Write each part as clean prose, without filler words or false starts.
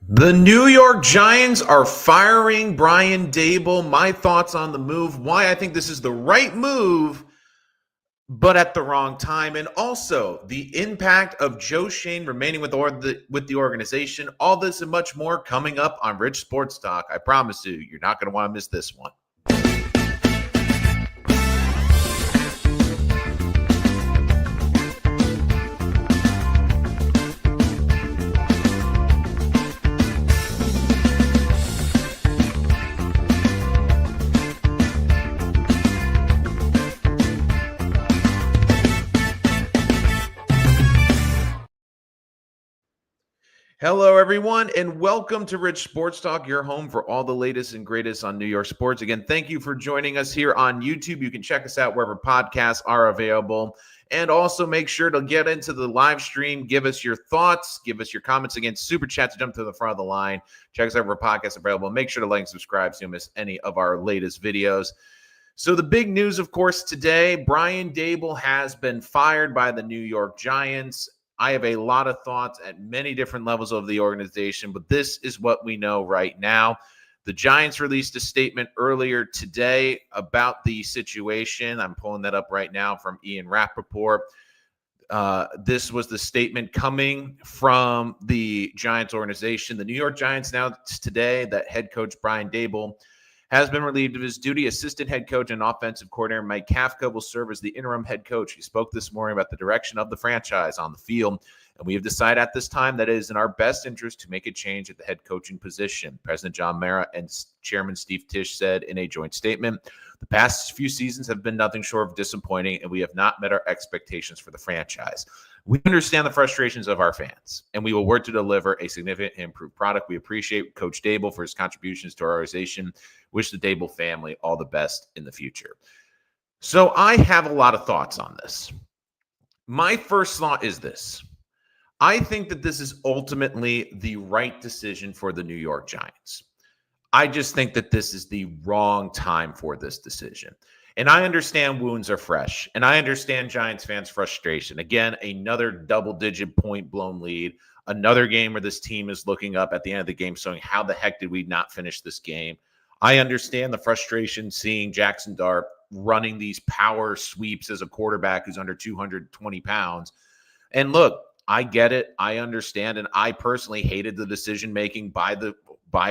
The New York Giants are firing Brian Daboll. My thoughts on the move, why I think this is the right move, but at the wrong time, and also the impact of Joe Shane remaining with the organization. All this and much more coming up on Rich Sports Talk. I promise you, you're not going to want to miss this one. Hello, everyone, and welcome to Rich Sports Talk, your home for all the latest and greatest on New York sports. Again, thank you for joining us here on YouTube. You can check us out wherever podcasts are available. And also make sure to get into the live stream. Give us your thoughts. Give us your comments. Again, super chat to jump to the front of the line. Check us out wherever podcasts are available. Make sure to like and subscribe so you don't miss any of our latest videos. So the big news, of course, today, Brian Daboll has been fired by the New York Giants. I have a lot of thoughts at many different levels of the organization, but this is what we know right now. The Giants released a statement earlier today about the situation. I'm pulling that up right now from Ian Rappaport. This was the statement coming from the Giants organization. The New York Giants announced today that head coach Brian Daboll has been relieved of his duty. Assistant head coach and offensive coordinator Mike Kafka will serve as the interim head coach. He spoke this morning about the direction of the franchise on the field, and we have decided at this time that it is in our best interest to make a change at the head coaching position. President John Mara and Chairman Steve Tisch said in a joint statement, "The past few seasons have been nothing short of disappointing, and we have not met our expectations for the franchise. We understand the frustrations of our fans, and we will work to deliver a significant improved product. We appreciate Coach Daboll for his contributions to our organization. Wish the Daboll family all the best in the future." So I have a lot of thoughts on this. My first thought is this. I think that this is ultimately the right decision for the New York Giants. I just think that this is the wrong time for this decision. And I understand wounds are fresh, and I understand Giants fans' frustration. Again, another double-digit point blown lead, another game where this team is looking up at the end of the game saying, how the heck did we not finish this game? I understand the frustration seeing Jackson Dart running these power sweeps as a quarterback who's under 220 pounds. And look, I get it. I understand. And I personally hated the decision-making by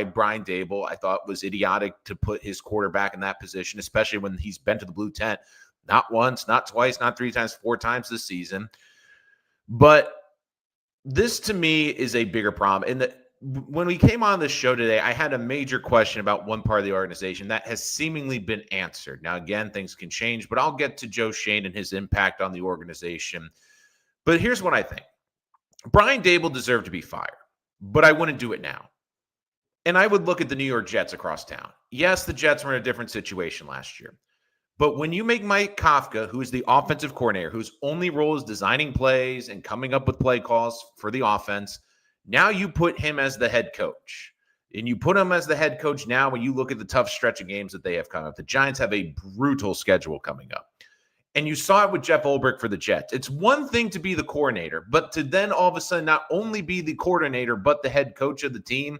Brian Daboll. I thought it was idiotic to put his quarterback in that position, especially when he's been to the blue tent not once, not twice, not three times, 4 times this season. But this to me is a bigger problem. And when we came on this show today, I had a major question about one part of the organization that has seemingly been answered. Now, again, things can change, but I'll get to Joe Shane and his impact on the organization. But here's what I think. Brian Daboll deserved to be fired, but I wouldn't do it now. And I would look at the New York Jets across town. Yes, the Jets were in a different situation last year. But when you make Mike Kafka, who is the offensive coordinator, whose only role is designing plays and coming up with play calls for the offense, now you put him as the head coach. And you put him as the head coach now when you look at the tough stretch of games that they have coming up. The Giants have a brutal schedule coming up. And you saw it with Jeff Ulbrich for the Jets. It's one thing to be the coordinator, but to then all of a sudden not only be the coordinator, but the head coach of the team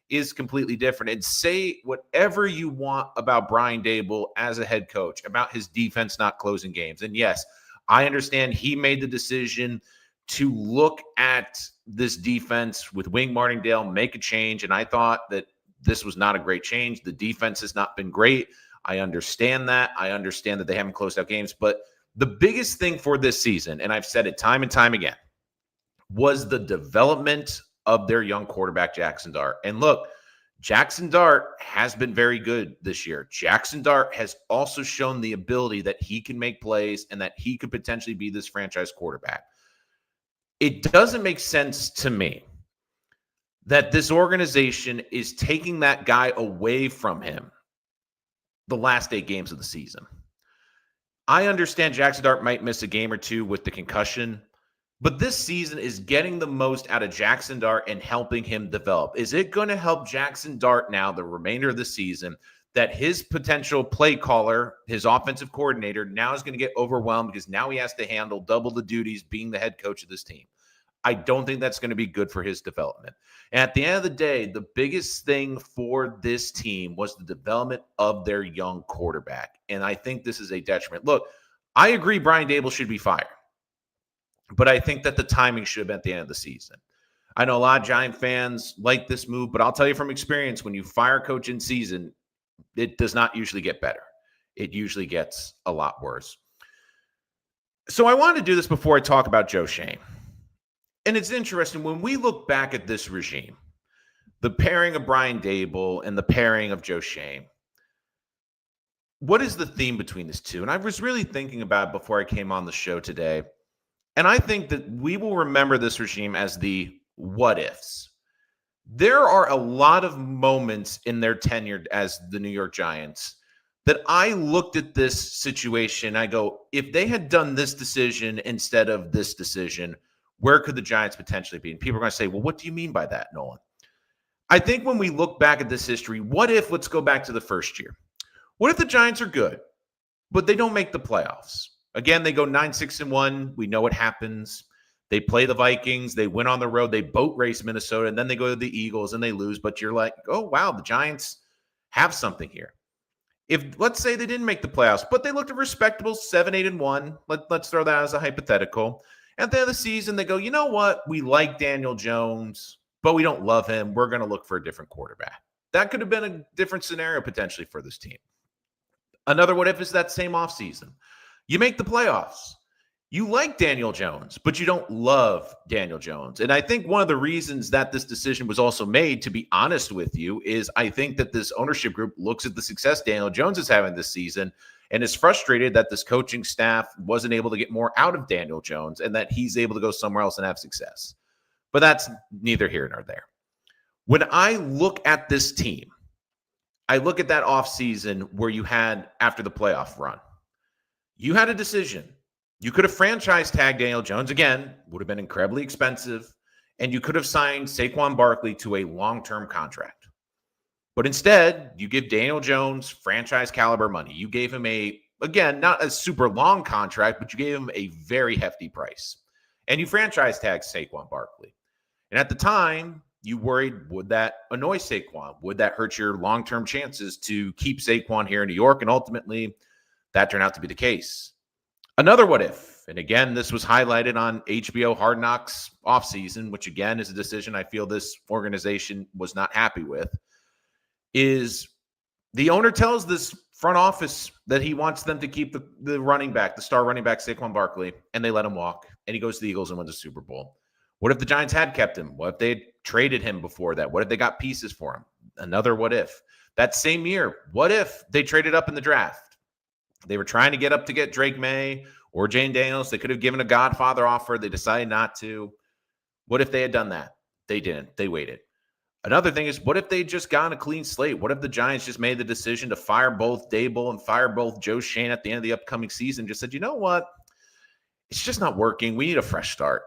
is completely different. And say whatever you want about Brian Daboll as a head coach, about his defense not closing games. And yes, I understand he made the decision to look at this defense with Wing Martindale, make a change. And I thought that this was not a great change. The defense has not been great. I understand that. I understand that they haven't closed out games. But the biggest thing for this season, and I've said it time and time again, was the development of their young quarterback, Jackson Dart. And look, Jackson Dart has been very good this year. Jackson Dart has also shown the ability that he can make plays and that he could potentially be this franchise quarterback. It doesn't make sense to me that this organization is taking that guy away from him the last 8 games of the season. I understand Jackson Dart might miss a game or two with the concussion, but this season is getting the most out of Jackson Dart and helping him develop. Is it going to help Jackson Dart now, the remainder of the season, that his potential play caller, his offensive coordinator, now is going to get overwhelmed because now he has to handle double the duties being the head coach of this team? I don't think that's going to be good for his development. And at the end of the day, the biggest thing for this team was the development of their young quarterback. And I think this is a detriment. Look, I agree Brian Daboll should be fired, but I think that the timing should have been at the end of the season. I know a lot of Giant fans like this move, but I'll tell you from experience, when you fire a coach in season, it does not usually get better. It usually gets a lot worse. So I wanted to do this before I talk about Joe Schoen. And it's interesting, when we look back at this regime, the pairing of Brian Daboll and the pairing of Joe Schoen, what is the theme between these two? And I was really thinking about it before I came on the show today. And I think that we will remember this regime as the what ifs. There are a lot of moments in their tenure as the New York Giants that I looked at this situation. I go, if they had done this decision instead of this decision, where could the Giants potentially be? And people are going to say, well, what do you mean by that, Nolan? I think when we look back at this history, let's go back to the first year. What if the Giants are good, but they don't make the playoffs? Again, they go 9-6-1. We know what happens. They play the Vikings. They win on the road. They boat race Minnesota, and then they go to the Eagles and they lose. But you're like, oh, wow, the Giants have something here. If let's say they didn't make the playoffs, but they looked a respectable 7-8-1. Let's throw that as a hypothetical. At the end of the season, they go, you know what? We like Daniel Jones, but we don't love him. We're going to look for a different quarterback. That could have been a different scenario potentially for this team. Another what if is that same offseason. You make the playoffs. You like Daniel Jones, but you don't love Daniel Jones. And I think one of the reasons that this decision was also made, to be honest with you, is I think that this ownership group looks at the success Daniel Jones is having this season and is frustrated that this coaching staff wasn't able to get more out of Daniel Jones and that he's able to go somewhere else and have success. But that's neither here nor there. When I look at this team, I look at that offseason where you had after the playoff run. You had a decision. You could have franchise tagged Daniel Jones. Again, would have been incredibly expensive. And you could have signed Saquon Barkley to a long-term contract. But instead, you give Daniel Jones franchise caliber money. You gave him again, not a super long contract, but you gave him a very hefty price. And you franchise tagged Saquon Barkley. And at the time, you worried, would that annoy Saquon? Would that hurt your long-term chances to keep Saquon here in New York? And ultimately, that turned out to be the case. Another what if, and again, this was highlighted on HBO Hard Knocks offseason, which again is a decision I feel this organization was not happy with, is the owner tells this front office that he wants them to keep the running back, the star running back, Saquon Barkley, and they let him walk, and he goes to the Eagles and wins the Super Bowl. What if the Giants had kept him? What if they had traded him before that? What if they got pieces for him? Another what if. That same year, what if they traded up in the draft? They were trying to get up to get Drake May or Jane Daniels. They could have given a Godfather offer. They decided not to. What if they had done that? They didn't. They waited. Another thing is, what if they just got a clean slate? What if the Giants just made the decision to fire both Daboll and fire both Joe Schoen at the end of the upcoming season? Just said, you know what? It's just not working. We need a fresh start.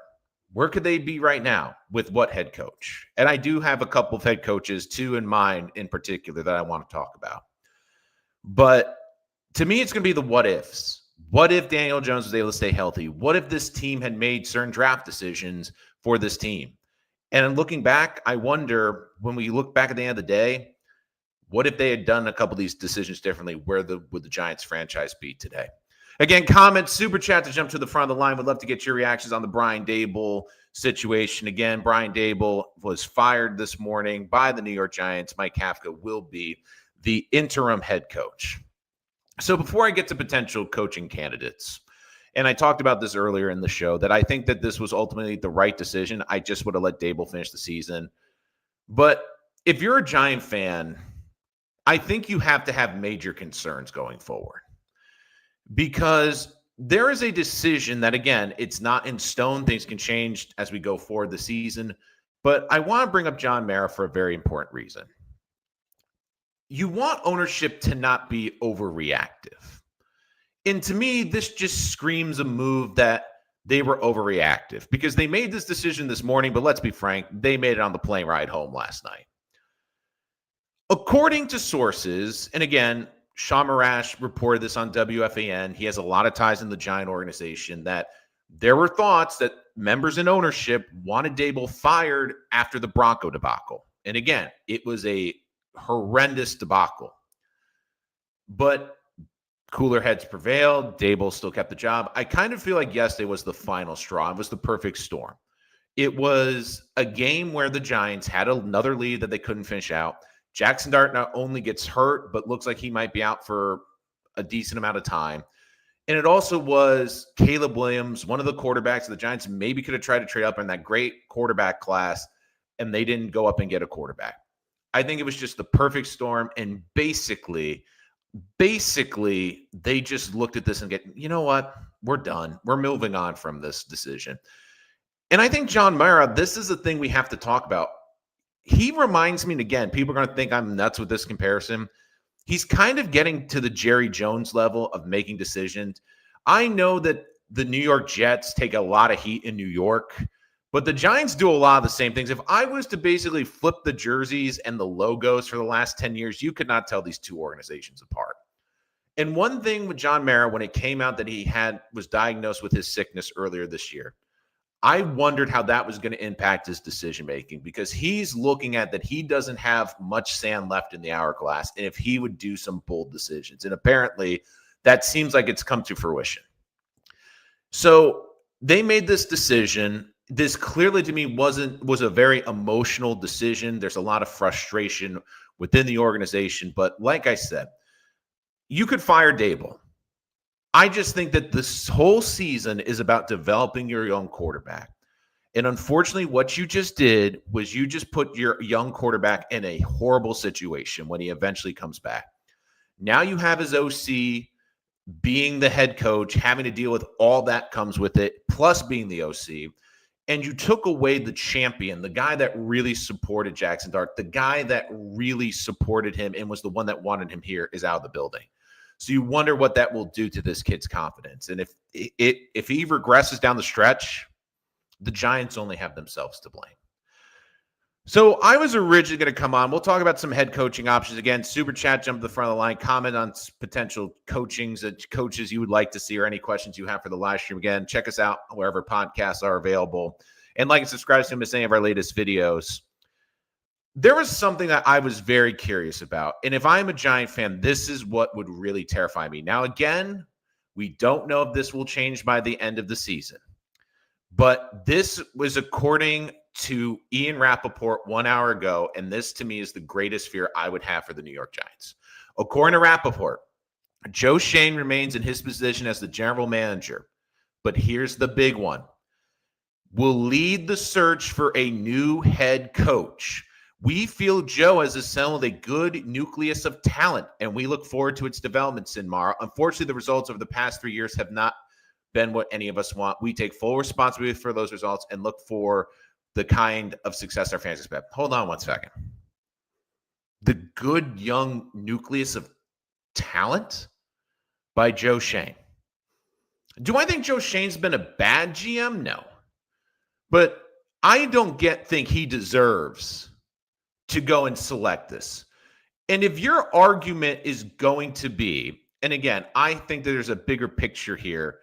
Where could they be right now with what head coach? And I do have a couple of head coaches, two in mind in particular, that I want to talk about. But to me, it's going to be the what ifs. What if Daniel Jones was able to stay healthy? What if this team had made certain draft decisions for this team? And looking back, I wonder, when we look back at the end of the day, what if they had done a couple of these decisions differently? Would the Giants franchise be today? Again, comments, super chat to jump to the front of the line. Would love to get your reactions on the Brian Daboll situation. Again, Brian Daboll was fired this morning by the New York Giants. Mike Kafka will be the interim head coach. So before I get to potential coaching candidates, and I talked about this earlier in the show, that I think that this was ultimately the right decision. I just would have let Daboll finish the season. But if you're a Giant fan, I think you have to have major concerns going forward. Because there is a decision that, again, it's not in stone. Things can change as we go forward the season. But I want to bring up John Mara for a very important reason. You want ownership to not be overreactive. And to me, this just screams a move that they were overreactive, because they made this decision this morning, but let's be frank, they made it on the plane ride home last night. According to sources, and again, Sean Marash reported this on WFAN. He has a lot of ties in the Giant organization, that there were thoughts that members in ownership wanted Daboll fired after the Bronco debacle. And again, it was a horrendous debacle. But cooler heads prevailed. Daboll still kept the job. I kind of feel like yesterday was the final straw. It was the perfect storm. It was a game where the Giants had another lead that they couldn't finish out. Jackson Dart not only gets hurt, but looks like he might be out for a decent amount of time. And it also was Caleb Williams, one of the quarterbacks. The Giants maybe could have tried to trade up in that great quarterback class, and they didn't go up and get a quarterback. I think it was just the perfect storm. And basically, they just looked at this and get, you know what? We're done. We're moving on from this decision. And I think John Mara, this is the thing we have to talk about. He reminds me, and again, people are going to think I'm nuts with this comparison. He's kind of getting to the Jerry Jones level of making decisions. I know that the New York Jets take a lot of heat in New York, but the Giants do a lot of the same things. If I was to basically flip the jerseys and the logos for the last 10 years, you could not tell these two organizations apart. And one thing with John Mara, when it came out that he was diagnosed with his sickness earlier this year, I wondered how that was going to impact his decision-making, because he's looking at that he doesn't have much sand left in the hourglass, and if he would do some bold decisions. And apparently that seems like it's come to fruition. So they made this decision. This clearly to me was a very emotional decision. There's a lot of frustration within the organization. But like I said, you could fire Daboll. I just think that this whole season is about developing your young quarterback. And unfortunately, what you just did was you just put your young quarterback in a horrible situation when he eventually comes back. Now you have his OC being the head coach, having to deal with all that comes with it, plus being the OC. And you took away the champion, the guy that really supported Jackson Dart, the guy that really supported him and was the one that wanted him here is out of the building. So you wonder what that will do to this kid's confidence. And if he regresses down the stretch, the Giants only have themselves to blame. So I was originally going to come on. We'll talk about some head coaching options. Again, Super Chat, jump to the front of the line. Comment on potential coaches you would like to see or any questions you have for the live stream. Again, check us out wherever podcasts are available. And like and subscribe so you don't miss any of our latest videos. There was something that I was very curious about. And if I'm a Giant fan, this is what would really terrify me. Now, again, we don't know if this will change by the end of the season. But this was according to Ian Rappaport 1 hour ago, and this to me is the greatest fear I would have for the New York Giants. According to Rappaport, Joe Schoen remains in his position as the general manager. But here's the big one. Will lead the search for a new head coach. We feel Joe has assembled a good nucleus of talent, and we look forward to its development, Sinmar. Unfortunately, the results over the past 3 years have not been what any of us want. We take full responsibility for those results and look for the kind of success our fans expect. Hold on one second. The good young nucleus of talent by Joe Schoen. Do I think Joe Schoen's been a bad GM? No. But I don't think he deserves to go and select this. And if your argument is going to be, and again, I think that there's a bigger picture here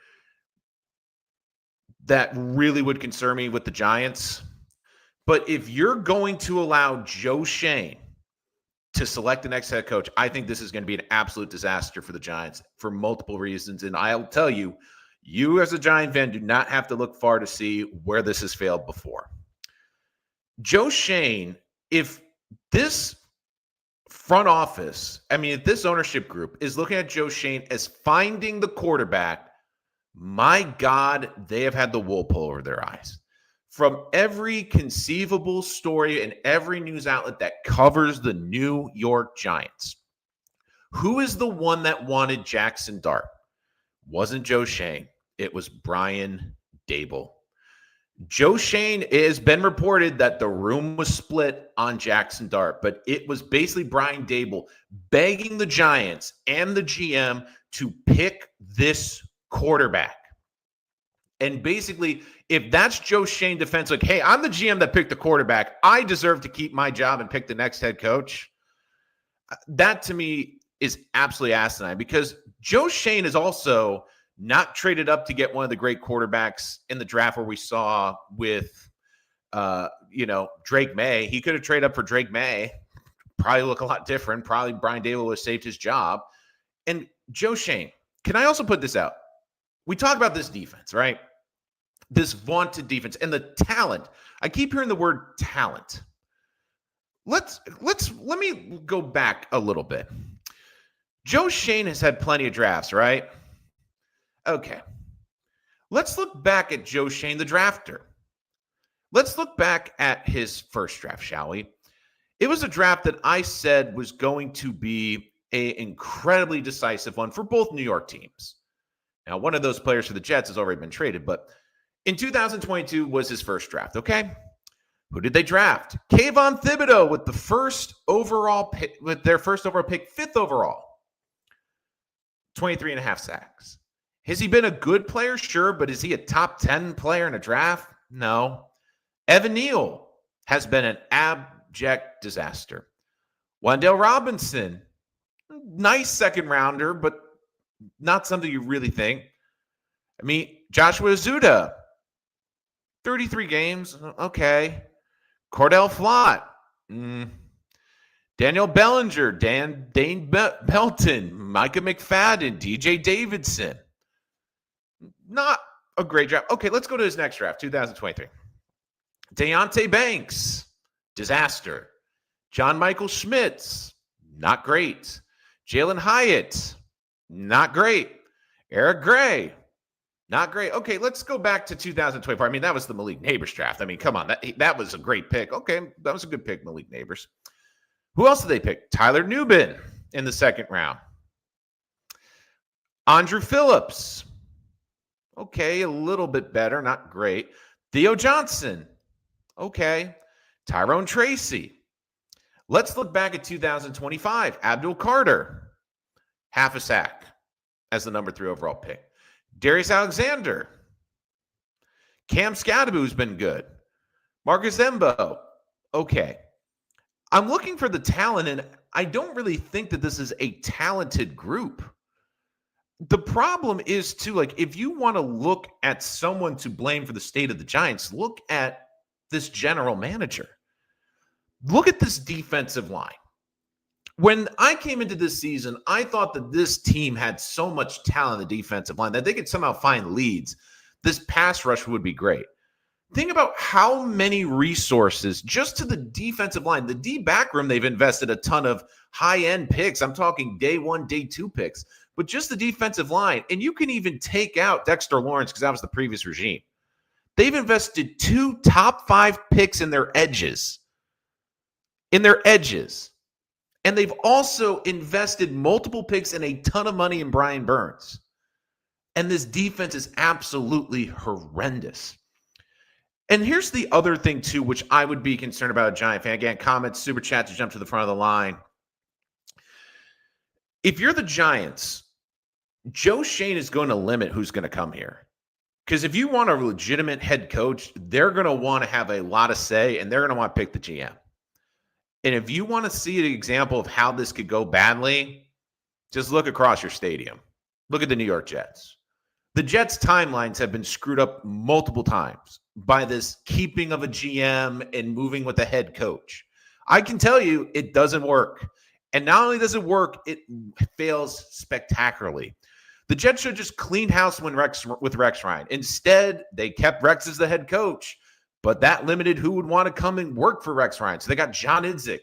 that really would concern me with the Giants. But if you're going to allow Joe Schoen to select the next head coach, I think this is going to be an absolute disaster for the Giants for multiple reasons. And I'll tell you, you as a Giant fan do not have to look far to see where this has failed before. Joe Schoen, if this front office, if this ownership group is looking at Joe Schoen as finding the quarterback, my God, they have had the wool pull over their eyes. From every conceivable story and every news outlet that covers the New York Giants, who is the one that wanted Jackson Dart? Wasn't Joe Schoen. It was Brian Daboll. Joe Schoen, it has been reported that the room was split on Jackson Dart, but it was basically Brian Daboll begging the Giants and the GM to pick this quarterback. And basically, if that's Joe Schoen defense, like, hey, I'm the GM that picked the quarterback, I deserve to keep my job and pick the next head coach. That to me is absolutely asinine, because Joe Schoen is also not traded up to get one of the great quarterbacks in the draft where we saw with, Drake May. He could have traded up for Drake May. Probably look a lot different. Probably Brian Daboll would have saved his job. And Joe Schoen, can I also put this out? We talk about this defense, right? This vaunted defense and the talent. I keep hearing the word talent. Let me go back a little bit. Joe Schoen has had plenty of drafts, right? Okay. Let's look back at Joe Schoen, the drafter. Let's look back at his first draft, shall we? It was a draft that I said was going to be an incredibly decisive one for both New York teams. Now, one of those players for the Jets has already been traded, but in 2022 was his first draft, okay? Who did they draft? Kayvon Thibodeau with the first overall pick, with their first overall pick, 5th overall. 23 and a half sacks. Has he been a good player? Sure, but is he a top 10 player in a draft? No. Evan Neal has been an abject disaster. Wan'Dale Robinson, nice second rounder, but not something you really think. I mean, Joshua Azuda, 33 games, okay. Cordell Flott, Daniel Bellinger, Dane Belton, Micah McFadden, DJ Davidson. Not a great draft. Okay, let's go to his next draft, 2023. Deontay Banks, disaster. John Michael Schmitz, not great. Jalen Hyatt, not great. Eric Gray, not great. Okay, let's go back to 2024. I mean, that was the Malik Neighbors draft. I mean, come on. That was a great pick. Okay, that was a good pick, Malik Neighbors. Who else did they pick? Tyler Nubin in the second round. Andrew Phillips. Okay, a little bit better, not great. Theo Johnson. Okay. Tyrone Tracy. Let's look back at 2025. Abdul Carter. Half a sack as the number 3 overall pick. Darius Alexander. Cam Scadaboo's been good. Marcus Embo. Okay. I'm looking for the talent, and I don't really think that this is a talented group. The problem is, too, like, if you want to look at someone to blame for the state of the Giants, look at this general manager. Look at this defensive line. When I came into this season, I thought that this team had so much talent in the defensive line that they could somehow find leads. This pass rush would be great. Think about how many resources just to the defensive line. The D back room, they've invested a ton of high-end picks. I'm talking day 1, day 2 picks. But just the defensive line. And you can even take out Dexter Lawrence because that was the previous regime. They've invested 2 top 5 picks in their edges. And they've also invested multiple picks and a ton of money in Brian Burns. And this defense is absolutely horrendous. And here's the other thing, too, which I would be concerned about a Giant fan. Again, comments, super chat to jump to the front of the line. If you're the Giants, Joe Schoen is going to limit who's going to come here. Because if you want a legitimate head coach, they're going to want to have a lot of say, and they're going to want to pick the GM. And if you want to see an example of how this could go badly, just look across your stadium. Look at the New York Jets. The Jets' timelines have been screwed up multiple times by this keeping of a GM and moving with a head coach. I can tell you it doesn't work. And not only does it work, it fails spectacularly. The Jets should just clean house with Rex Ryan. Instead, they kept Rex as the head coach, but that limited who would want to come and work for Rex Ryan. So they got John Idzik,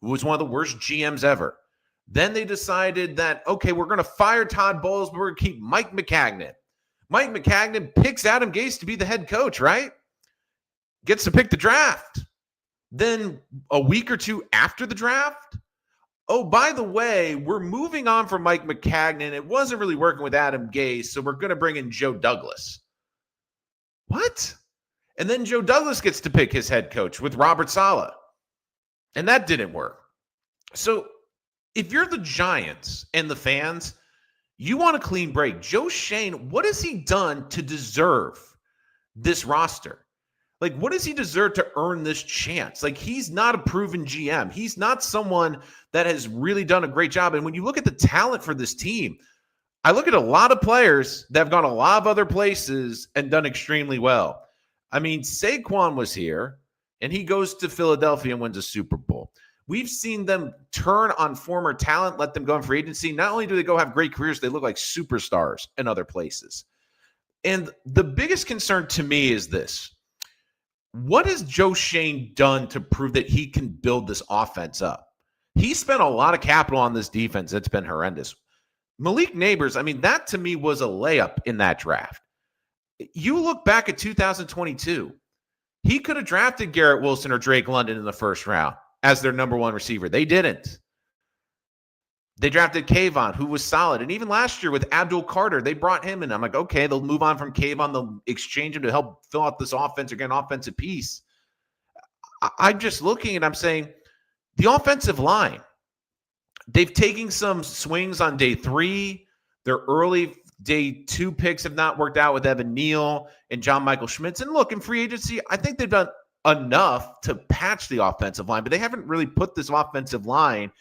who was one of the worst GMs ever. Then they decided that, okay, we're going to fire Todd Bowles, but we're going to keep Mike Maccagnan. Mike Maccagnan picks Adam Gase to be the head coach, right? Gets to pick the draft. Then a week or 2 after the draft, oh, by the way, we're moving on from Mike Maccagnan. It wasn't really working with Adam Gase, so we're going to bring in Joe Douglas. What? And then Joe Douglas gets to pick his head coach with Robert Saleh. And that didn't work. So if you're the Giants and the fans, you want a clean break. Joe Schoen, what has he done to deserve this roster? Like, what does he deserve to earn this chance? Like, he's not a proven GM. He's not someone that has really done a great job. And when you look at the talent for this team, I look at a lot of players that have gone a lot of other places and done extremely well. I mean, Saquon was here, and he goes to Philadelphia and wins a Super Bowl. We've seen them turn on former talent, let them go in free agency. Not only do they go have great careers, they look like superstars in other places. And the biggest concern to me is this. What has Joe Schoen done to prove that he can build this offense up? He spent a lot of capital on this defense. It's been horrendous. Malik Neighbors, I mean, that to me was a layup in that draft. You look back at 2022, he could have drafted Garrett Wilson or Drake London in the first round as their number one receiver. They didn't. They drafted Kayvon, who was solid. And even last year with Abdul Carter, they brought him in. I'm like, okay, they'll move on from Kayvon. They'll exchange him to help fill out this offense or get an offensive piece. I'm just looking and I'm saying the offensive line, they've taken some swings on day 3. Their early day 2 picks have not worked out with Evan Neal and John Michael Schmitz. And look, in free agency, I think they've done enough to patch the offensive line, but they haven't really put this offensive line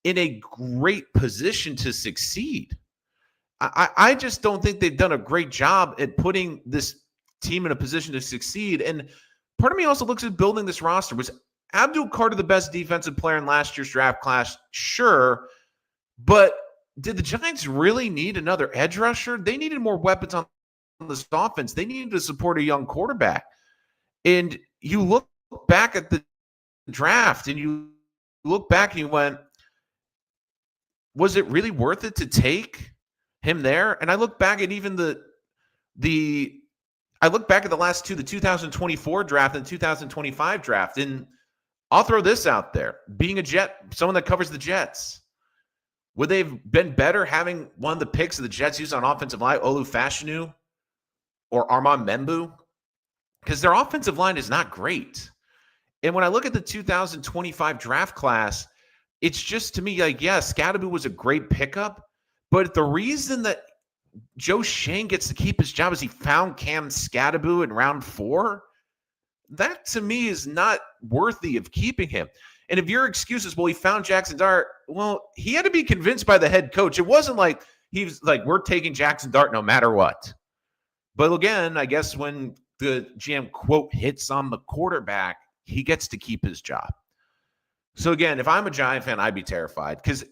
in a great position to succeed. I just don't think they've done a great job at putting this team in a position to succeed. And part of me also looks at building this roster. Was Abdul Carter the best defensive player in last year's draft class? Sure. But did the Giants really need another edge rusher? They needed more weapons on this offense. They needed to support a young quarterback. And you look back at the draft and you look back and you went, was it really worth it to take him there? And I look back at even I look back at the last two, the 2024 draft and 2025 draft, and I'll throw this out there. Being a Jet, someone that covers the Jets, would they have been better having one of the picks of the Jets used on offensive line, Olu Fashanu or Armand Membu? Because their offensive line is not great. And when I look at the 2025 draft class, it's just to me like, yeah, Scadaboo was a great pickup, but the reason that Joe Schoen gets to keep his job is he found Cam Scadaboo in round 4. That to me is not worthy of keeping him. And if your excuse is, well, he found Jackson Dart, well, he had to be convinced by the head coach. It wasn't like he was like, we're taking Jackson Dart no matter what. But again, I guess when the GM quote hits on the quarterback, he gets to keep his job. So again, if I'm a Giant fan, I'd be terrified because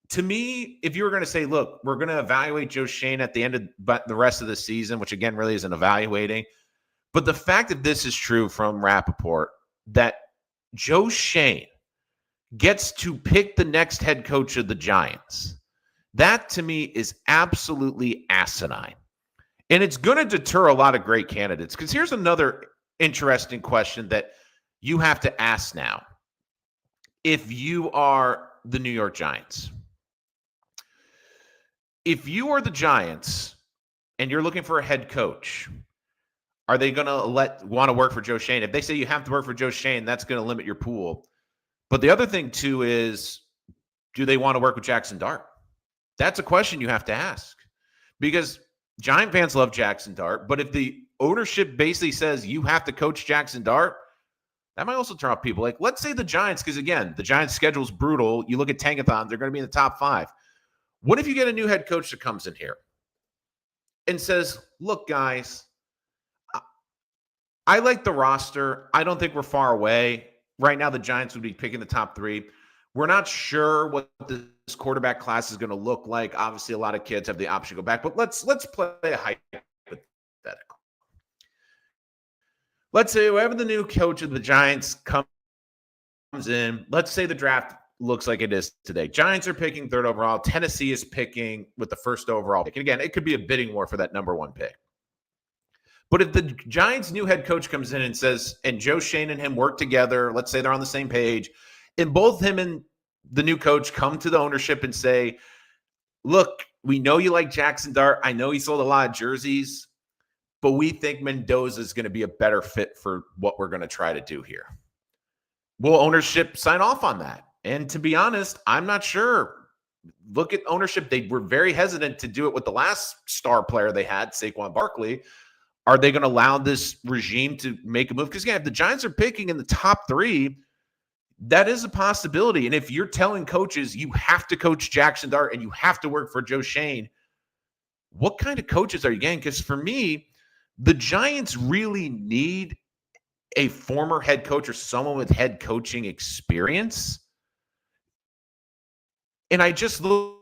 to me, if you were going to say, look, we're going to evaluate Joe Schoen at the end of the rest of the season, which again really isn't evaluating, but the fact that this is true from Rappaport, that Joe Schoen gets to pick the next head coach of the Giants, that to me is absolutely asinine. And it's going to deter a lot of great candidates because here's another interesting question that you have to ask now. If you are the New York Giants, if you are the Giants and you're looking for a head coach, are they going to want to work for Joe Schoen? If they say you have to work for Joe Schoen, that's going to limit your pool. But the other thing too is, do they want to work with Jackson Dart? That's a question you have to ask because Giant fans love Jackson Dart. But if the ownership basically says you have to coach Jackson Dart, that might also turn off people. Like, let's say the Giants, because again, the Giants' schedule is brutal. You look at Tankathon, they're going to be in the top 5. What if you get a new head coach that comes in here and says, look, guys, I like the roster. I don't think we're far away. Right now, the Giants would be picking the top 3. We're not sure what this quarterback class is going to look like. Obviously, a lot of kids have the option to go back, but let's play a hypothetical. Let's say whoever the new coach of the Giants comes in, let's say the draft looks like it is today. Giants are picking 3rd overall. Tennessee is picking with the 1st overall pick. And again, it could be a bidding war for that number 1 pick. But if the Giants' new head coach comes in and says, and Joe Schoen and him work together, let's say they're on the same page, and both him and the new coach come to the ownership and say, look, we know you like Jackson Dart. I know he sold a lot of jerseys, but we think Mendoza is going to be a better fit for what we're going to try to do here. Will ownership sign off on that? And to be honest, I'm not sure. Look at ownership. They were very hesitant to do it with the last star player they had, Saquon Barkley. Are they going to allow this regime to make a move? Because again, if the Giants are picking in the top 3, that is a possibility. And if you're telling coaches you have to coach Jackson Dart and you have to work for Joe Schoen, what kind of coaches are you getting? Because for me, the Giants really need a former head coach or someone with head coaching experience. And I just look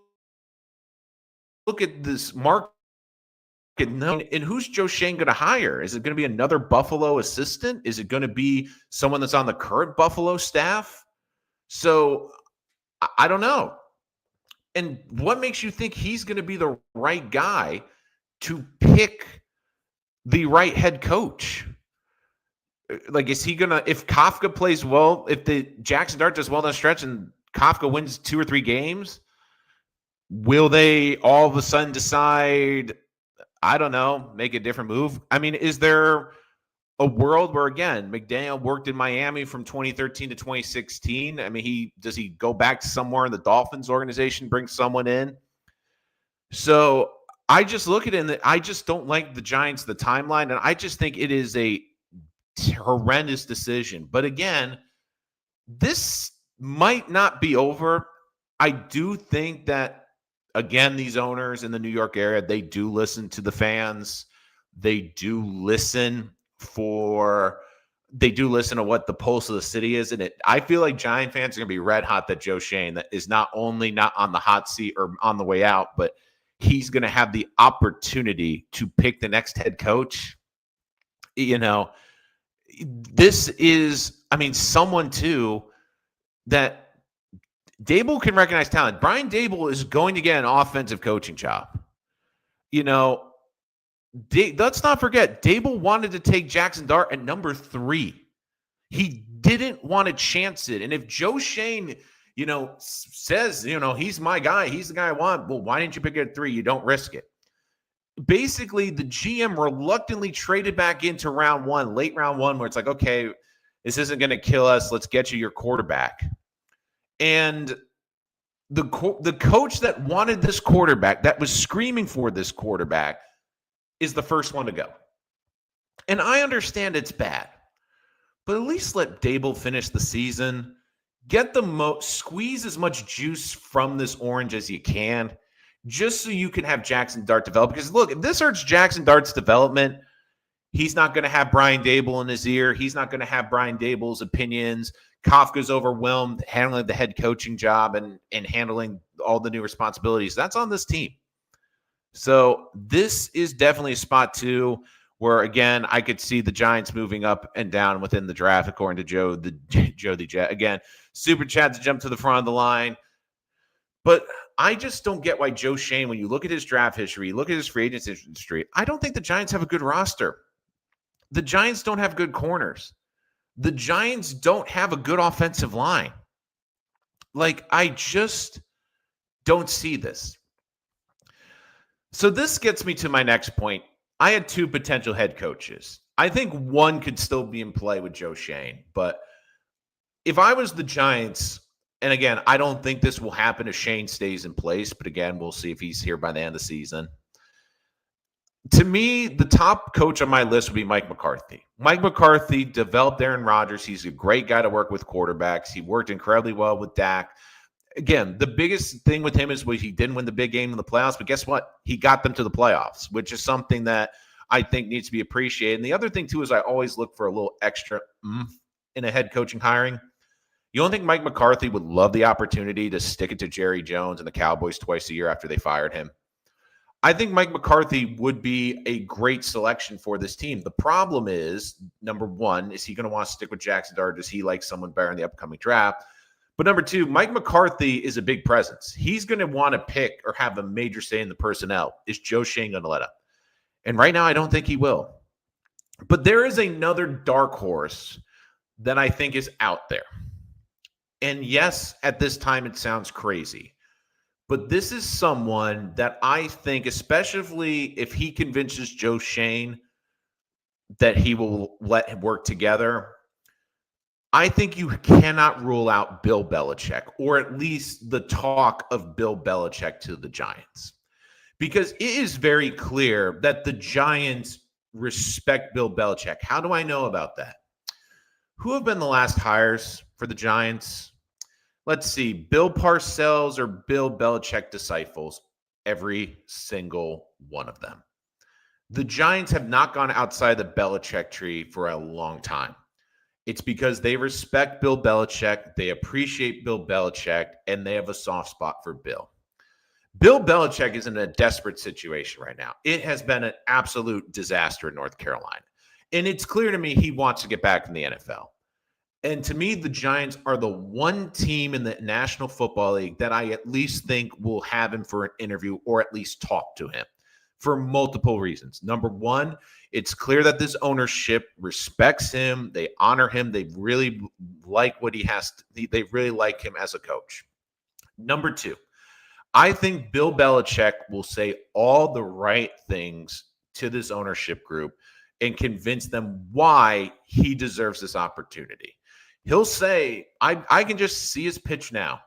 at this market. And who's Joe Shane going to hire? Is it going to be another Buffalo assistant? Is it going to be someone that's on the current Buffalo staff? So I don't know. And what makes you think he's going to be the right guy to pick the right head coach? Like, is he going to, if Kafka plays well, if the Jackson Dart does well down the stretch and Kafka wins 2 or 3 games, will they all of a sudden decide, I don't know, make a different move? I mean, is there a world where, again, McDaniel worked in Miami from 2013 to 2016? I mean, does he go back somewhere in the Dolphins organization, bring someone in? So I just look at it and I just don't like the Giants, the timeline, and I just think it is a horrendous decision. But again, this might not be over. I do think that, again, these owners in the New York area, they do listen to the fans. They do listen to what the pulse of the city is. And I feel like Giant fans are going to be red hot that Joe Shane that is not only not on the hot seat or on the way out, but he's going to have the opportunity to pick the next head coach. You know, this is, I mean, someone too that Daboll can recognize talent. Brian Daboll is going to get an offensive coaching job. You know, let's not forget, Daboll wanted to take Jackson Dart at number 3. He didn't want to chance it. And if Joe Shane, you know, says, you know, he's my guy, he's the guy I want, well, why didn't you pick it at 3? You don't risk it. Basically, the GM reluctantly traded back into round 1, late round 1, where it's like, okay, this isn't going to kill us. Let's get you your quarterback. And the coach that wanted this quarterback, that was screaming for this quarterback, is the first one to go. And I understand it's bad, but at least let Daboll finish the season. Get squeeze as much juice from this orange as you can, just so you can have Jackson Dart develop. Because look, if this hurts Jackson Dart's development, he's not going to have Brian Daboll in his ear. He's not going to have Brian Daboll's opinions. Kafka's overwhelmed handling the head coaching job and handling all the new responsibilities. That's on this team. So this is definitely a spot too where, again, I could see the Giants moving up and down within the draft, according to Joe the Jet. Again, super chat to jump to the front of the line. But I just don't get why Joe Shane, when you look at his draft history, look at his free agency history, I don't think the Giants have a good roster. The Giants don't have good corners. The Giants don't have a good offensive line. Like, I just don't see this. So this gets me to my next point. I had 2 potential head coaches. I think one could still be in play with Joe Shane. But if I was the Giants, and again, I don't think this will happen if Shane stays in place, but again, we'll see if he's here by the end of the season. To me, the top coach on my list would be Mike McCarthy. Mike McCarthy developed Aaron Rodgers. He's a great guy to work with quarterbacks. He worked incredibly well with Dak. Again, the biggest thing with him is he didn't win the big game in the playoffs, but guess what? He got them to the playoffs, which is something that I think needs to be appreciated. And the other thing, too, is I always look for a little extra in a head coaching hiring. You don't think Mike McCarthy would love the opportunity to stick it to Jerry Jones and the Cowboys twice a year after they fired him? I think Mike McCarthy would be a great selection for this team. The problem is, number one, is he going to want to stick with Jackson Dart? Does he like someone better in the upcoming draft? But number 2, Mike McCarthy is a big presence. He's going to want to pick or have a major say in the personnel. Is Joe Shane going to let up? And right now, I don't think he will. But there is another dark horse that I think is out there. And yes, at this time, it sounds crazy. But this is someone that I think, especially if he convinces Joe Shane that he will let him work together, I think you cannot rule out Bill Belichick, or at least the talk of Bill Belichick to the Giants. Because it is very clear that the Giants respect Bill Belichick. How do I know about that? Who have been the last hires for the Giants? Let's see, Bill Parcells or Bill Belichick disciples every single one of them. The Giants have not gone outside the Belichick tree for a long time. It's because they respect Bill Belichick, they appreciate Bill Belichick, and they have a soft spot for Bill. Bill Belichick is in a desperate situation right now. It has been an absolute disaster in North Carolina. And it's clear to me he wants to get back in the NFL. And to me, the Giants are the one team in the National Football League that I at least think will have him for an interview or at least talk to him for multiple reasons. Number one, it's clear that this ownership respects him. They honor him. They really like what he has. They really like him as a coach. Number two, I think Bill Belichick will say all the right things to this ownership group and convince them why he deserves this opportunity. He'll say, I can just see his pitch now.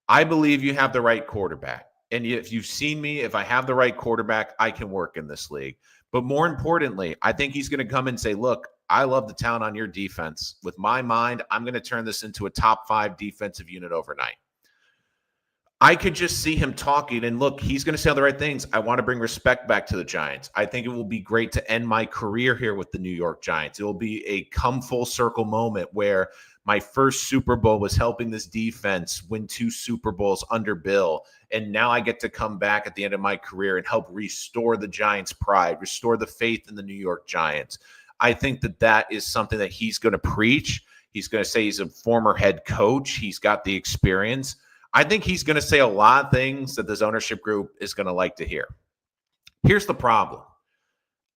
I believe you have the right quarterback. And if you've seen me, if I have the right quarterback, I can work in this league. But more importantly, I think he's going to come and say, look, I love the talent on your defense. With my mind, I'm going to turn this into a top 5 defensive unit overnight. I could just see him talking, and look, he's going to say all the right things. I want to bring respect back to the Giants. I think it will be great to end my career here with the New York Giants. It will be a come full circle moment where my first Super Bowl was helping this defense win 2 Super Bowls under Bill, and now I get to come back at the end of my career and help restore the Giants' pride, restore the faith in the New York Giants. I think that is something that he's going to preach. He's going to say he's a former head coach. He's got the experience. I think he's going to say a lot of things that this ownership group is going to like to hear. Here's the problem.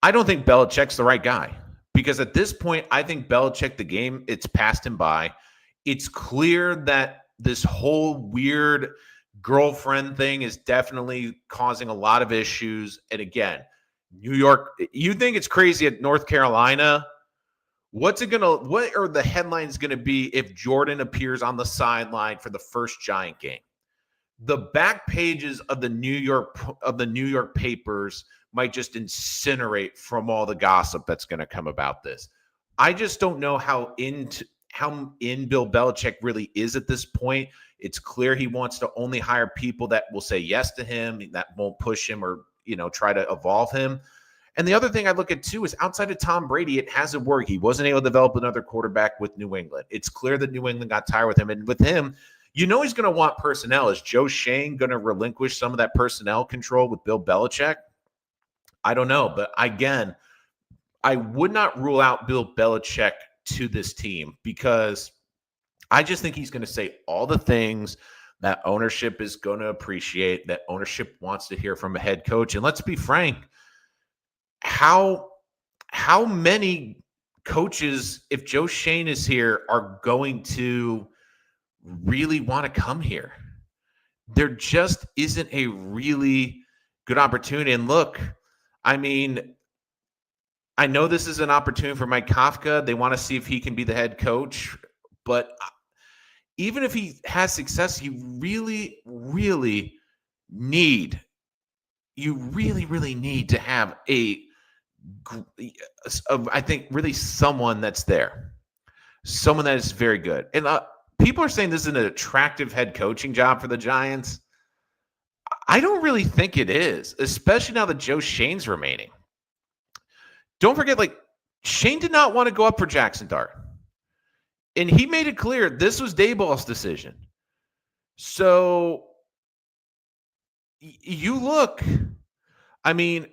I don't think Belichick's the right guy because at this point, I think Belichick, the game, it's passed him by. It's clear that this whole weird girlfriend thing is definitely causing a lot of issues. And again, New York, you think it's crazy at North Carolina? What are the headlines going to be if Jordan appears on the sideline for the first Giant game? The back pages of the New York papers might just incinerate from all the gossip that's going to come about this. I just don't know how in Bill Belichick really is at this point. It's clear he wants to only hire people that will say yes to him, that won't push him or try to evolve him. And the other thing I look at, too, is outside of Tom Brady, it hasn't worked. He wasn't able to develop another quarterback with New England. It's clear that New England got tired with him. And with him, he's going to want personnel. Is Joe Schoen going to relinquish some of that personnel control with Bill Belichick? I don't know. But again, I would not rule out Bill Belichick to this team because I just think he's going to say all the things that ownership is going to appreciate, that ownership wants to hear from a head coach. And let's be frank, how many coaches, if Joe Schoen is here, are going to really want to come here? There just isn't a really good opportunity. And look, I mean, I know this is an opportunity for Mike Kafka. They want to see if he can be the head coach. But even if he has success, you really, really need to have I think really someone that's there, someone that is very good. And people are saying this is an attractive head coaching job for the Giants. I don't really think it is, especially now that Joe Schoen's remaining. Don't forget, Schoen did not want to go up for Jackson Dart. And he made it clear this was Daboll's decision. So you look, I mean,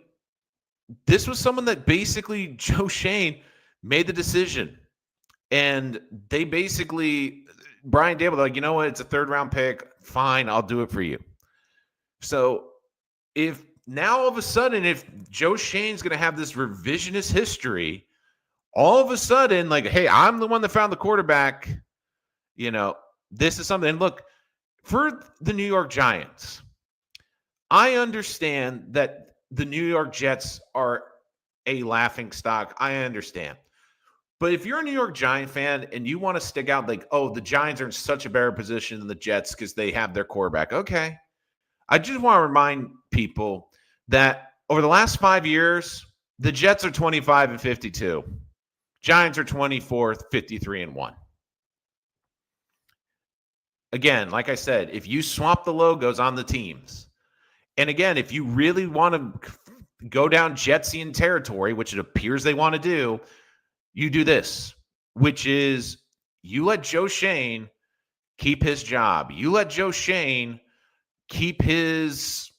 this was someone that basically Joe Schoen made the decision. And they basically, Brian Daboll, you know what? It's a 3rd-round pick. Fine, I'll do it for you. So if now all of a sudden, if Joe Schoen's going to have this revisionist history, all of a sudden, hey, I'm the one that found the quarterback, this is something. And look, for the New York Giants, I understand that the New York Jets are a laughing stock. I understand. But if you're a New York Giant fan and you want to stick out the Giants are in such a better position than the Jets because they have their quarterback. Okay. I just want to remind people that over the last 5 years, the Jets are 25-52. Giants are 24th, 53-1. Again, like I said, if you swap the logos on the teams, and again, if you really want to go down Jetsian territory, which it appears they want to do, you do this, which is you let Joe Schoen keep his job. You let Joe Schoen keep his,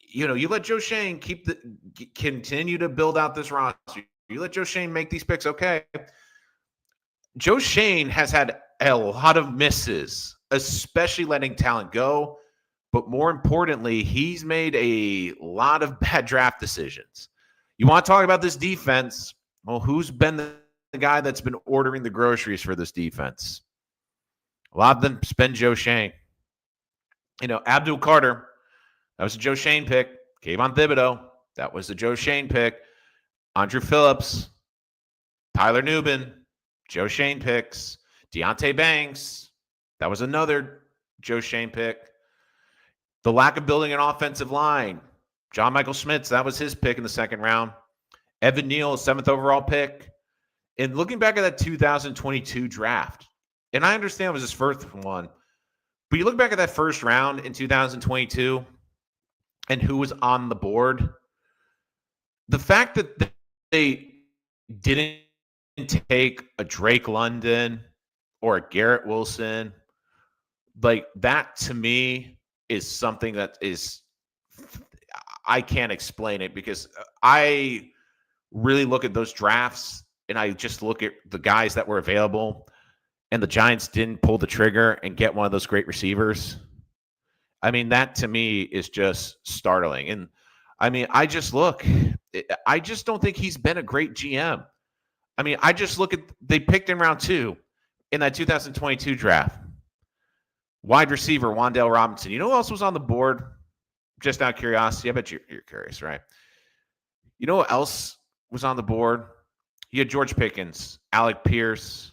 you let Joe Schoen continue to build out this roster. You let Joe Schoen make these picks. Okay. Joe Schoen has had a lot of misses, especially letting talent go. But more importantly, he's made a lot of bad draft decisions. You want to talk about this defense? Well, who's been the guy that's been ordering the groceries for this defense? A lot of them spend Joe Schoen. Abdul Carter, that was a Joe Schoen pick. Kayvon Thibodeau, that was a Joe Schoen pick. Andrew Phillips, Tyler Nubin, Joe Schoen picks. Deonte Banks, that was another Joe Schoen pick. The lack of building an offensive line. John Michael Schmitz, that was his pick in the second round. Evan Neal, 7th overall pick. And looking back at that 2022 draft, and I understand it was his first one, but you look back at that first round in 2022 and who was on the board, the fact that they didn't take a Drake London or a Garrett Wilson, like that to me is something that is, I can't explain it, because I really look at those drafts and I just look at the guys that were available, and the Giants didn't pull the trigger and get one of those great receivers. I mean, that to me is just startling. And I mean, I just don't think he's been a great GM. I mean, I just look at, they picked in round 2 in that 2022 draft. Wide receiver, Wan'Dale Robinson. You know who else was on the board? Just out of curiosity. I bet you're curious, right? You know who else was on the board? You had George Pickens, Alec Pierce.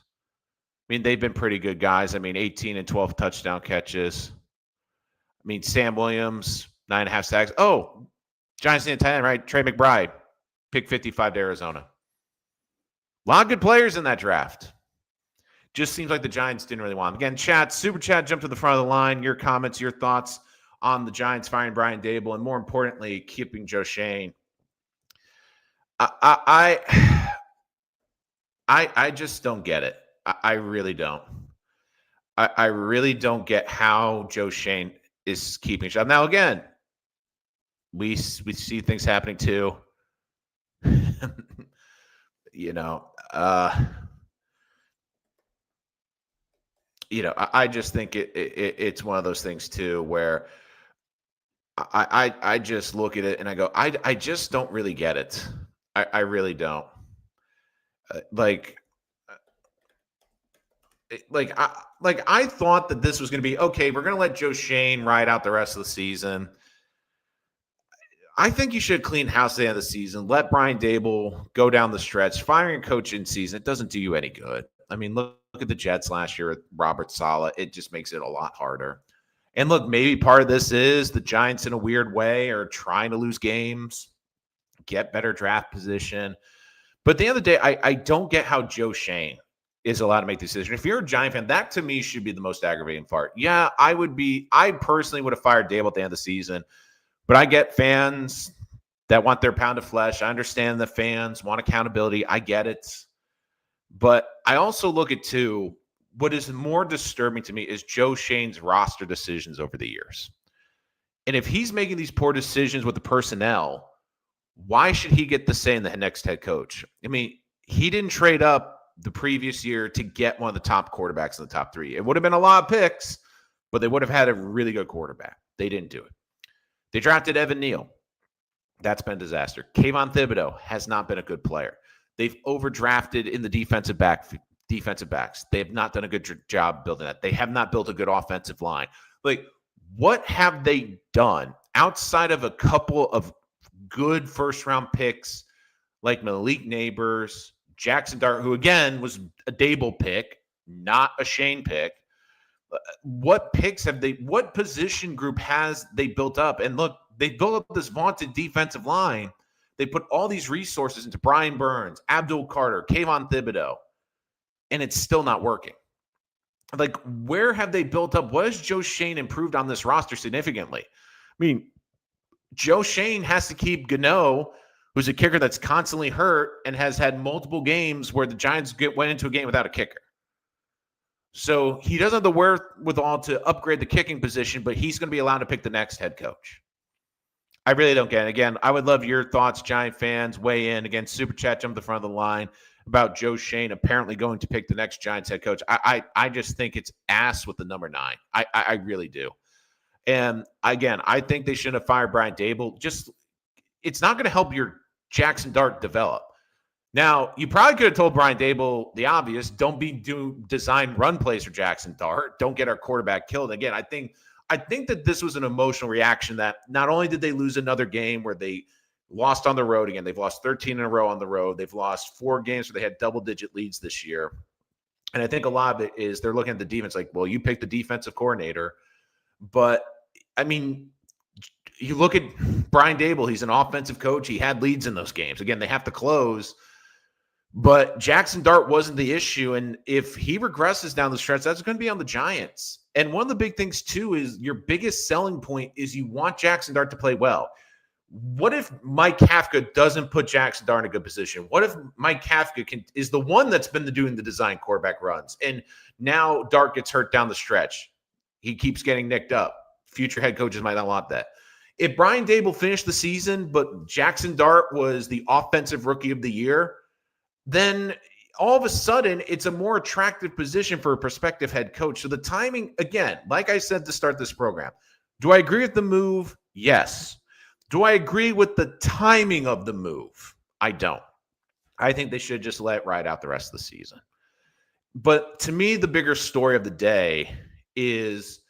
I mean, they've been pretty good guys. I mean, 18 and 12 touchdown catches. I mean, Sam Williams, 9.5 sacks. Oh, Giants in 10, right? Trey McBride, pick 55 to Arizona. A lot of good players in that draft. Just seems like the Giants didn't really want them. Again, super chat, jump to the front of the line. Your comments, your thoughts on the Giants firing Brian Daboll, and more importantly, keeping Joe Schoen. I just don't get it. I really don't. I really don't get how Joe Schoen is keeping his job. Now, again, we see things happening too. I just think it's one of those things too where I just look at it and I go, I just don't really get it. I really don't. I thought that this was going to be okay. We're going to let Joe Schoen ride out the rest of the season. I think you should clean house at the end of the season. Let Brian Daboll go down the stretch. Firing a coach in season, it doesn't do you any good. I mean, look at the Jets last year with Robert Saleh. It just makes it a lot harder. And look, maybe part of this is the Giants in a weird way are trying to lose games, get better draft position. But at the end of the day, I don't get how Joe Schoen is allowed to make the decision. If you're a Giant fan, that to me should be the most aggravating part. Yeah, I personally would have fired Daboll at the end of the season. But I get fans that want their pound of flesh. I understand the fans want accountability. I get it. But I also look at, too, what is more disturbing to me is Joe Schoen's roster decisions over the years. And if he's making these poor decisions with the personnel, why should he get the say in the next head coach? I mean, he didn't trade up the previous year to get one of the top quarterbacks in the top 3. It would have been a lot of picks, but they would have had a really good quarterback. They didn't do it. They drafted Evan Neal. That's been a disaster. Kayvon Thibodeau has not been a good player. They've overdrafted in the defensive backs. They have not done a good job building that. They have not built a good offensive line. Like, what have they done outside of a couple of good first-round picks like Malik Neighbors, Jackson Dart, who, again, was a Daboll pick, not a Schoen pick? What position group has they built up? And look, they built up this vaunted defensive line. They put all these resources into Brian Burns, Abdul Carter, Kayvon Thibodeau, and it's still not working. Like, where have they built up? What has Joe Schoen improved on this roster significantly? I mean, Joe Schoen has to keep Gano, who's a kicker that's constantly hurt and has had multiple games where the Giants went into a game without a kicker. So he doesn't have the wherewithal to upgrade the kicking position, but he's going to be allowed to pick the next head coach. I really don't get it. Again, I would love your thoughts, Giant fans. Weigh in. Again, Super Chat, jump to the front of the line about Joe Schoen apparently going to pick the next Giants head coach. I just think it's ass with the number 9. I really do. And again, I think they shouldn't have fired Brian Daboll. It's not going to help your Jackson Dart develop. Now, you probably could have told Brian Daboll the obvious: don't design run plays for Jackson Dart. Don't get our quarterback killed. Again, I think that this was an emotional reaction that not only did they lose another game where they lost on the road again, they've lost 13 in a row on the road. They've lost 4 games where they had double-digit leads this year. And I think a lot of it is they're looking at the defense like, well, you picked the defensive coordinator. But, I mean, you look at Brian Daboll, he's an offensive coach. He had leads in those games. Again, they have to close. But Jackson Dart wasn't the issue. And if he regresses down the stretch, that's going to be on the Giants. And one of the big things, too, is your biggest selling point is you want Jackson Dart to play well. What if Mike Kafka doesn't put Jackson Dart in a good position? What if Mike Kafka is the one that's been doing the design quarterback runs, and now Dart gets hurt down the stretch? He keeps getting nicked up. Future head coaches might not want that. If Brian Daboll finished the season, but Jackson Dart was the offensive rookie of the year, then all of a sudden it's a more attractive position for a prospective head coach. So the timing, again, like I said to start this program, do I agree with the move? Yes. Do I agree with the timing of the move? I don't. I think they should just let it ride out the rest of the season. But to me, the bigger story of the day is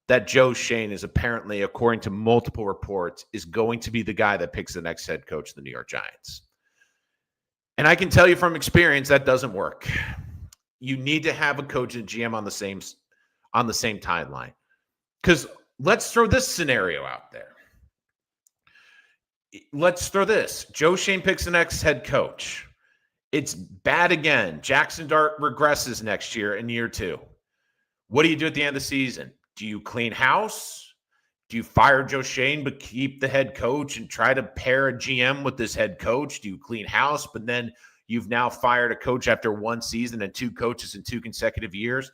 that Joe Schoen is apparently, according to multiple reports, is going to be the guy that picks the next head coach of the New York Giants. And I can tell you from experience that doesn't work. You need to have a coach and GM on the same timeline. Because let's throw this scenario out there. Let's throw this. Joe Schoen picks the next head coach. It's bad again. Jackson Dart regresses next year in year 2. What do you do at the end of the season? Do you clean house? Do you fire Joe Schoen but keep the head coach and try to pair a GM with this head coach? Do you clean house, but then you've now fired a coach after 1 season and 2 coaches in 2 consecutive years?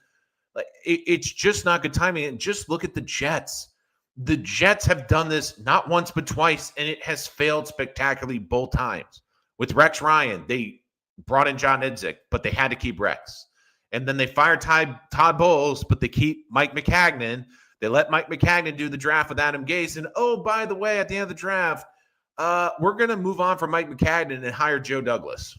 Like it's just not good timing. And just look at the Jets. The Jets have done this not once but twice, and it has failed spectacularly both times. With Rex Ryan, they brought in John Idzik, but they had to keep Rex. And then they fired Todd Bowles, but they keep Mike McCagnon. They let Mike McCagnon do the draft with Adam Gase. And, oh, by the way, at the end of the draft, we're going to move on from Mike McCagnon and hire Joe Douglas.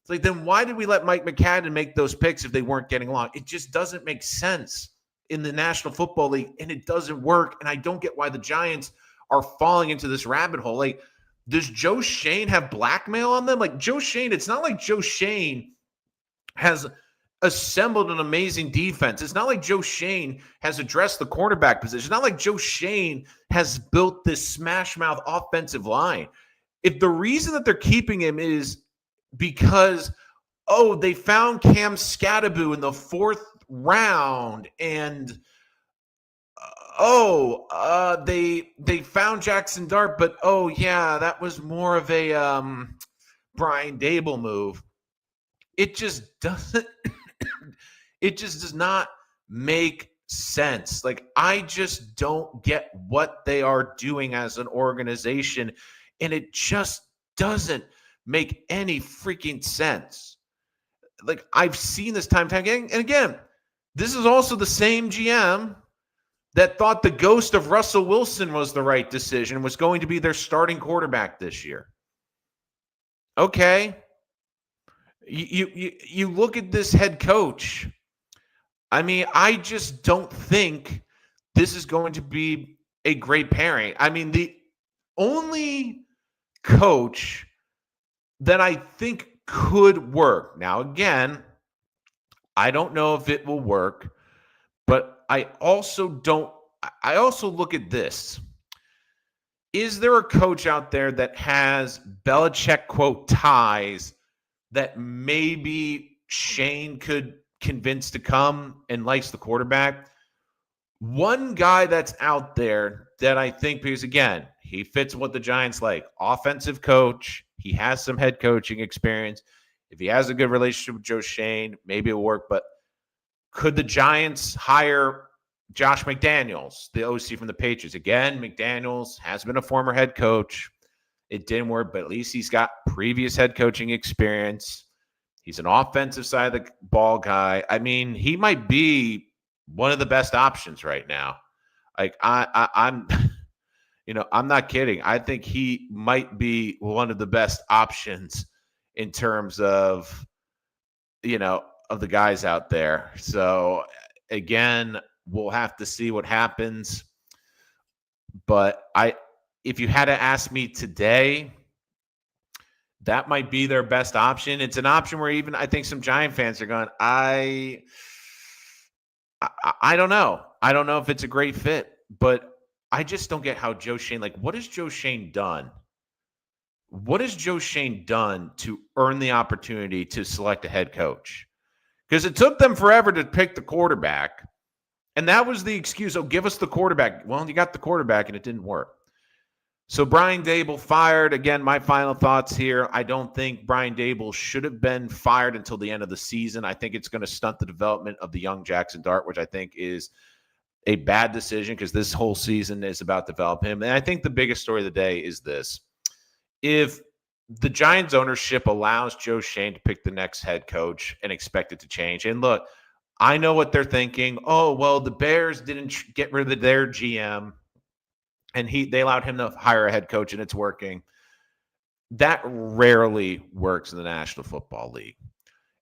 It's like, then why did we let Mike McCagnon make those picks if they weren't getting along? It just doesn't make sense in the National Football League, and it doesn't work. And I don't get why the Giants are falling into this rabbit hole. Like, does Joe Schoen have blackmail on them? Like, Joe Schoen, it's not like Joe Schoen has assembled an amazing defense. It's not like Joe Schoen has addressed the cornerback position. It's not like Joe Schoen has built this smash mouth offensive line. If the reason that they're keeping him is because, oh, they found Cam Scattaboo in the 4th round and they found Jackson Dart, but oh yeah, that was more of a Brian Daboll move. It just doesn't it just does not make sense. Like, I just don't get what they are doing as an organization, and it just doesn't make any freaking sense. Like, I've seen this time again, and again, this is also the same GM that thought the ghost of Russell Wilson was the right decision, was going to be their starting quarterback this year. Okay. You look at this head coach. I mean, I just don't think this is going to be a great pairing. I mean, the only coach that I think could work. Now, again, I don't know if it will work, but I also look at this. Is there a coach out there that has Belichick, quote, ties that maybe Shane could convince to come and likes the quarterback? One guy that's out there that I think, because again, he fits what the Giants like. Offensive coach, He has some head coaching experience. If he has a good relationship with Joe Schoen, maybe it'll work. But could the Giants hire Josh McDaniels, the OC from the Patriots? Again, McDaniels has been a former head coach. It didn't work, but at least he's got previous head coaching experience. He's an offensive side of the ball guy. I mean, he might be one of the best options right now. Like I'm I'm not kidding. I think he might be one of the best options in terms of, of the guys out there. So again, we'll have to see what happens. But if you had to ask me today, that might be their best option. It's an option where even I think some Giant fans are going, I don't know. I don't know if it's a great fit, but I just don't get how Joe Schoen, what has Joe Schoen done? What has Joe Schoen done to earn the opportunity to select a head coach? Because it took them forever to pick the quarterback. And that was the excuse. Oh, give us the quarterback. Well, you got the quarterback and it didn't work. So Brian Daboll fired. Again, my final thoughts here. I don't think Brian Daboll should have been fired until the end of the season. I think it's going to stunt the development of the young Jackson Dart, which I think is a bad decision because this whole season is about developing him. And I think the biggest story of the day is this. If the Giants ownership allows Joe Schoen to pick the next head coach and expect it to change, and look, I know what they're thinking. Oh, well, the Bears didn't get rid of their GM, and they allowed him to hire a head coach, and it's working. That rarely works in the National Football League.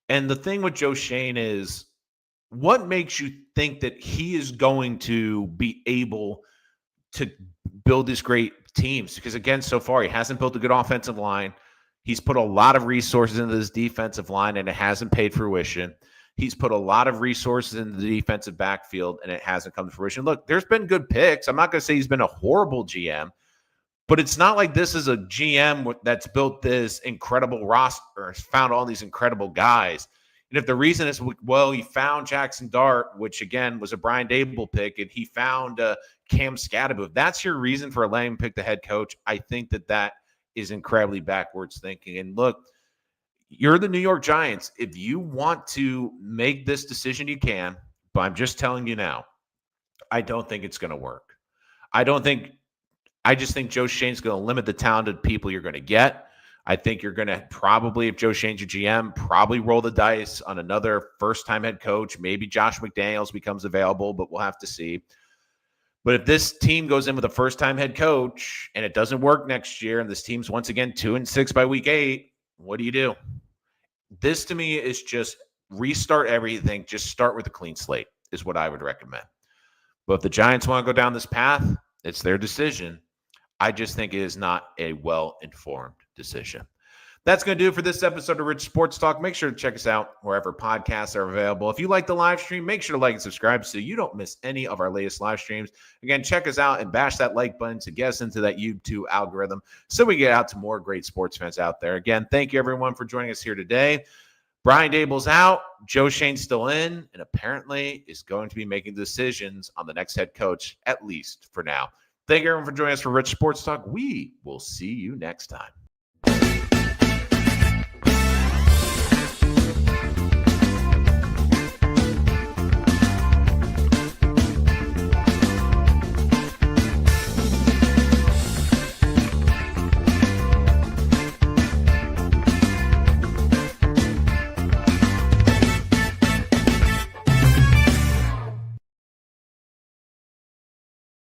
And the thing with Joe Schoen is, what makes you think that he is going to be able to build these great teams? Because, again, so far, he hasn't built a good offensive line. He's put a lot of resources into this defensive line, and it hasn't paid fruition. He's put a lot of resources into the defensive backfield, and it hasn't come to fruition. Look, there's been good picks. I'm not going to say he's been a horrible GM, but it's not like this is a GM that's built this incredible roster, found all these incredible guys. And if the reason is, well, he found Jackson Dart, which, again, was a Brian Daboll pick, and he found Cam Scatterbo, if that's your reason for letting him pick the head coach, I think that is incredibly backwards thinking. And look, you're the New York Giants. If you want to make this decision, you can. But I'm just telling you now, I don't think it's going to work. I just think Joe Schoen's going to limit the talented people you're going to get. I think you're going to probably, if Joe Schoen's your GM, probably roll the dice on another first-time head coach. Maybe Josh McDaniels becomes available, but we'll have to see. But if this team goes in with a first-time head coach and it doesn't work next year, and this team's once again 2-6 by week 8, what do? This to me is just restart everything. Just start with a clean slate is what I would recommend. But if the Giants want to go down this path, it's their decision. I just think it is not a well-informed decision. That's going to do it for this episode of Rich Sports Talk. Make sure to check us out wherever podcasts are available. If you like the live stream, make sure to like and subscribe so you don't miss any of our latest live streams. Again, check us out and bash that like button to get us into that YouTube algorithm so we get out to more great sports fans out there. Again, thank you, everyone, for joining us here today. Brian Daboll's out. Joe Schoen's still in and apparently is going to be making decisions on the next head coach, at least for now. Thank you, everyone, for joining us for Rich Sports Talk. We will see you next time.